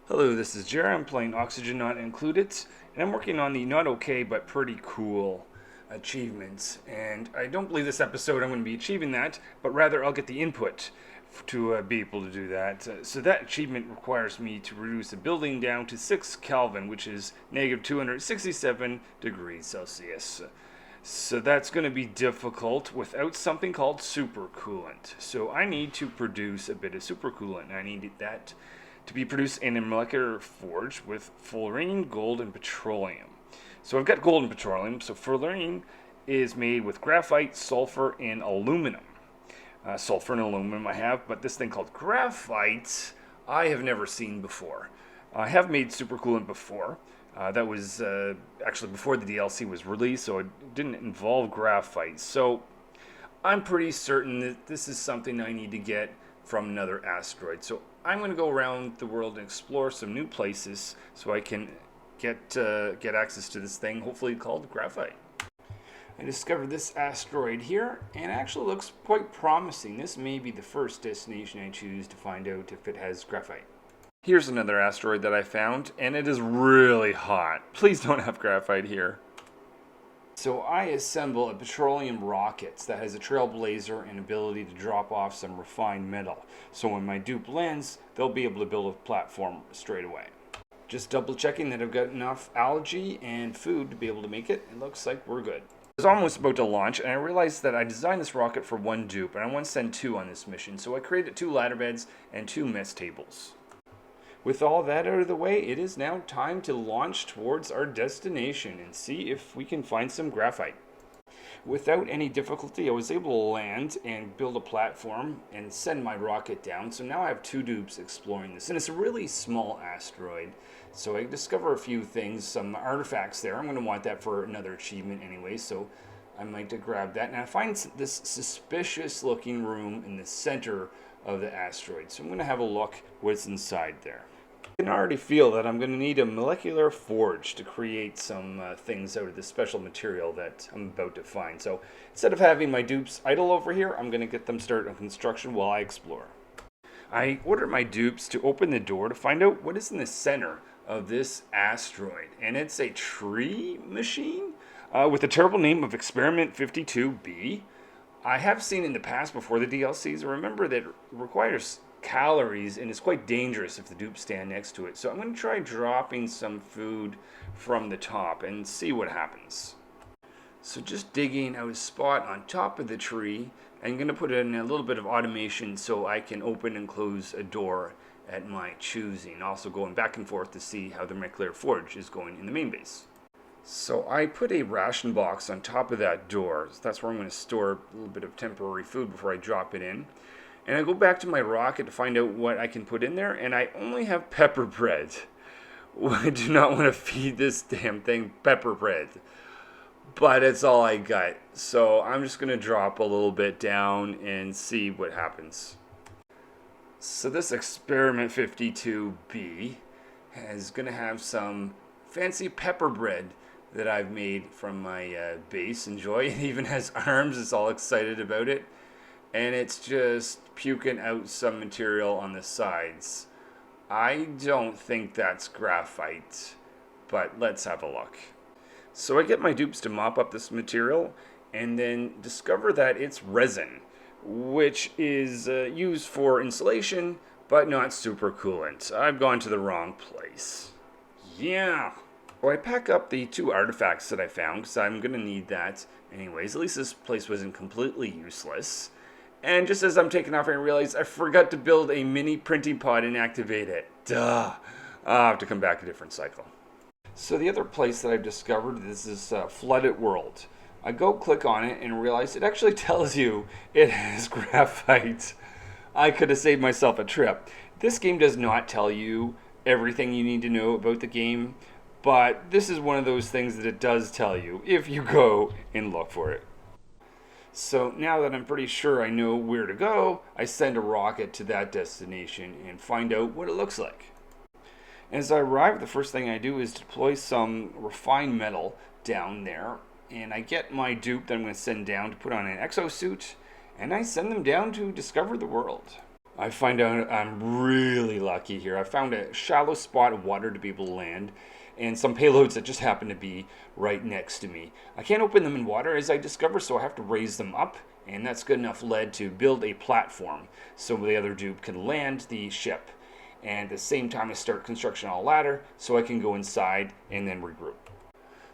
Hello, this is Jerry. I'm playing Oxygen Not Included, and I'm working on the not okay but pretty cool achievements. And I don't believe this episode I'm going to be achieving that, but rather I'll get the input to be able to do that. So that achievement requires me to reduce a building down to 6 Kelvin, which is negative 267 degrees Celsius. So that's going to be difficult without something called super coolant. So I need to produce a bit of super coolant. I need that to be produced in a molecular forge with fluorine, gold, and petroleum. So I've got gold and petroleum. So fluorine is made with graphite, sulfur, and aluminum. Sulfur and aluminum I have, but this thing called graphite I have never seen before. I have made super coolant before. That was actually before the DLC was released, so it didn't involve graphite. So I'm pretty certain that this is something I need to get from another asteroid. So I'm going to go around the world and explore some new places so I can get access to this thing, hopefully called graphite. I discovered this asteroid here, and it actually looks quite promising. This may be the first destination I choose to find out if it has graphite. Here's another asteroid that I found, and it is really hot. Please don't have graphite here. So I assemble a petroleum rocket that has a trailblazer and ability to drop off some refined metal. So when my dupe lands, they'll be able to build a platform straight away. Just double checking that I've got enough algae and food to be able to make it. It looks like we're good. I was almost about to launch, and I realized that I designed this rocket for one dupe, and I want to send 2 on this mission. So I created 2 ladder beds and 2 mess tables. With all that out of the way, it is now time to launch towards our destination and see if we can find some graphite. Without any difficulty, I was able to land and build a platform and send my rocket down. So now I have 2 dupes exploring this. And it's a really small asteroid. So I discover a few things, some artifacts there. I'm going to want that for another achievement anyway. So I might grab that. And I find this suspicious looking room in the center of the asteroid. So I'm going to have a look what's inside there. I can already feel that I'm going to need a molecular forge to create some things out of this special material that I'm about to find. So instead of having my dupes idle over here, I'm going to get them started on construction while I explore. I ordered my dupes to open the door to find out what is in the center of this asteroid. And it's a tree machine with the terrible name of Experiment 52B. I have seen in the past before the DLCs, remember that it requires calories and it's quite dangerous if the dupes stand next to it. So I'm going to try dropping some food from the top and see what happens. So just digging out a spot on top of the tree, I'm going to put in a little bit of automation so I can open and close a door at my choosing. Also going back and forth to see how the molecular forge is going in the main base. So I put a ration box on top of that door. So that's where I'm going to store a little bit of temporary food before I drop it in. And I go back to my rocket to find out what I can put in there, and I only have pepper bread. I do not want to feed this damn thing pepper bread. But it's all I got. So I'm just going to drop a little bit down and see what happens. So this Experiment 52B is going to have some fancy pepper bread that I've made from my base. Enjoy. It even has arms. It's all excited about it. And it's just puking out some material on the sides. I don't think that's graphite, but let's have a look. So I get my dupes to mop up this material and then discover that it's resin, which is used for insulation, but not super coolant. I've gone to the wrong place. Yeah. So I pack up the 2 artifacts that I found, because I'm going to need that anyways. At least this place wasn't completely useless. And just as I'm taking off, I realize I forgot to build a mini printing pod and activate it. Duh. I'll have to come back a different cycle. So the other place that I've discovered is this flooded world. I go click on it and realize it actually tells you it has graphite. I could have saved myself a trip. This game does not tell you everything you need to know about the game, but this is one of those things that it does tell you if you go and look for it. So now that I'm pretty sure I know where to go, I send a rocket to that destination and find out what it looks like. As I arrive, the first thing I do is deploy some refined metal down there, and I get my dupe that I'm going to send down to put on an exosuit, and I send them down to discover the world. I find out I'm really lucky here. I found a shallow spot of water to be able to land, and some payloads that just happen to be right next to me. I can't open them in water as I discover, so I have to raise them up, and that's good enough lead to build a platform so the other dupe can land the ship. And at the same time, I start construction on a ladder so I can go inside and then regroup.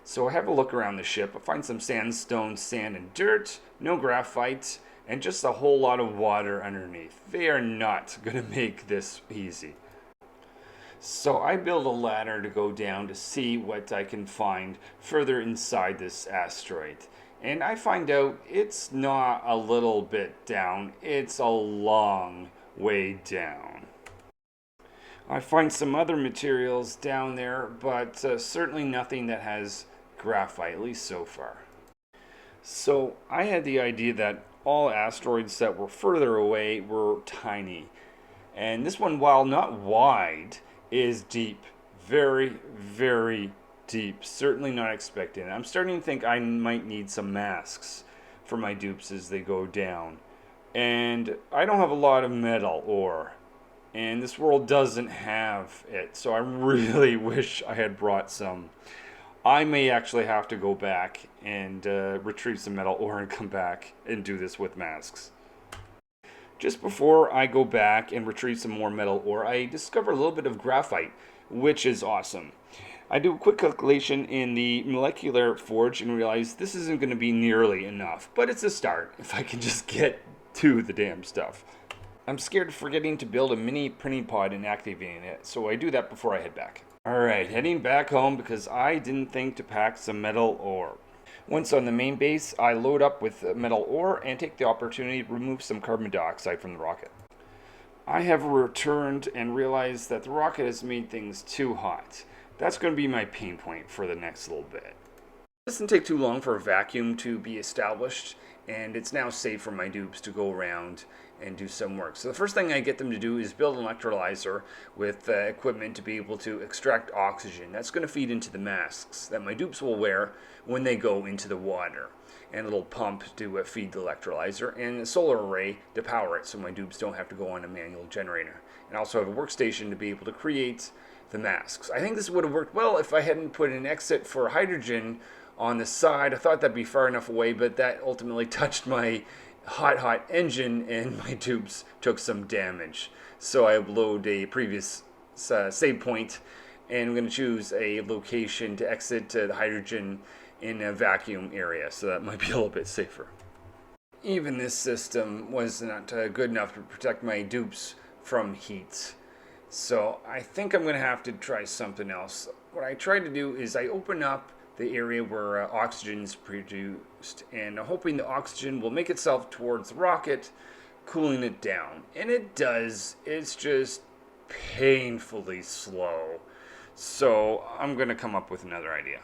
So I have a look around the ship. I find some sandstone, sand, and dirt, no graphite, and just a whole lot of water underneath. They are not going to make this easy. So I build a ladder to go down to see what I can find further inside this asteroid. And I find out it's not a little bit down, it's a long way down. I find some other materials down there, but certainly nothing that has graphite, at least so far. So I had the idea that all asteroids that were further away were tiny. And this one, while not wide, is deep. Very, very deep. Certainly not expecting it. I'm starting to think I might need some masks for my dupes as they go down. And I don't have a lot of metal ore. And this world doesn't have it. So I really wish I had brought some. I may actually have to go back and retrieve some metal ore and come back and do this with masks. Just before I go back and retrieve some more metal ore, I discover a little bit of graphite, which is awesome. I do a quick calculation in the molecular forge and realize this isn't going to be nearly enough, but it's a start if I can just get to the damn stuff. I'm scared of forgetting to build a mini printing pod and activating it, so I do that before I head back. Alright, heading back home because I didn't think to pack some metal ore. Once on the main base, I load up with metal ore and take the opportunity to remove some carbon dioxide from the rocket. I have returned and realized that the rocket has made things too hot. That's going to be my pain point for the next little bit. It doesn't take too long for a vacuum to be established, and it's now safe for my dupes to go around and do some work. So the first thing I get them to do is build an electrolyzer with equipment to be able to extract oxygen. That's going to feed into the masks that my dupes will wear when they go into the water. And a little pump to feed the electrolyzer, and a solar array to power it so my dupes don't have to go on a manual generator. And I also have a workstation to be able to create the masks. I think this would have worked well if I hadn't put an exit for hydrogen on the side. I thought that'd be far enough away, but that ultimately touched my hot engine and my tubes took some damage. So I upload a previous save point, and I'm going to choose a location to exit the hydrogen in a vacuum area, so that might be a little bit safer. Even this system was not good enough to protect my dupes from heat. So I think I'm going to have to try something else. What I try to do is I open up the area where oxygen is produced, and hoping the oxygen will make itself towards the rocket, cooling it down. And it does. It's just painfully slow. So I'm going to come up with another idea.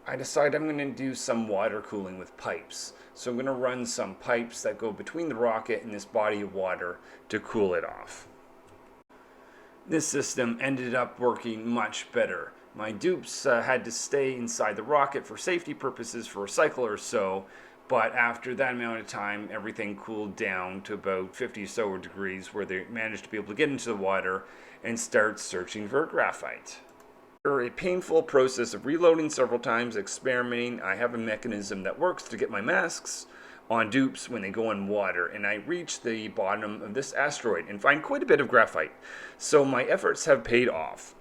I decide I'm going to do some water cooling with pipes. So I'm going to run some pipes that go between the rocket and this body of water to cool it off. This system ended up working much better. My dupes had to stay inside the rocket for safety purposes for a cycle or so, but after that amount of time, everything cooled down to about 50 or so degrees, where they managed to be able to get into the water and start searching for graphite. After a painful process of reloading several times, experimenting, I have a mechanism that works to get my masks on dupes when they go in water, and I reach the bottom of this asteroid and find quite a bit of graphite. So my efforts have paid off.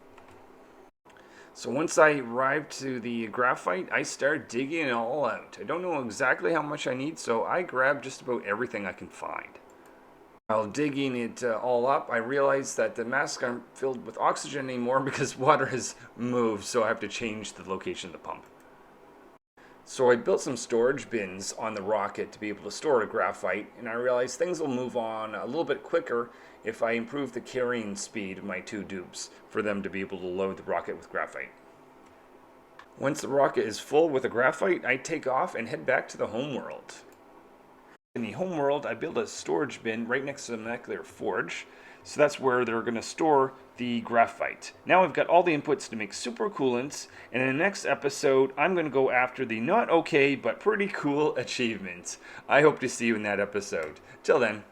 So once I arrive to the graphite, I start digging it all out. I don't know exactly how much I need, so I grab just about everything I can find. While digging it all up, I realize that the masks aren't filled with oxygen anymore because water has moved, so I have to change the location of the pump. So I built some storage bins on the rocket to be able to store the graphite, and I realized things will move on a little bit quicker if I improve the carrying speed of my two dupes for them to be able to load the rocket with graphite. Once the rocket is full with the graphite, I take off and head back to the homeworld. In the homeworld, I build a storage bin right next to the molecular forge, so that's where they're going to store the graphite. Now I've got all the inputs to make super coolants, and in the next episode, I'm going to go after the not okay but pretty cool achievements. I hope to see you in that episode. Till then.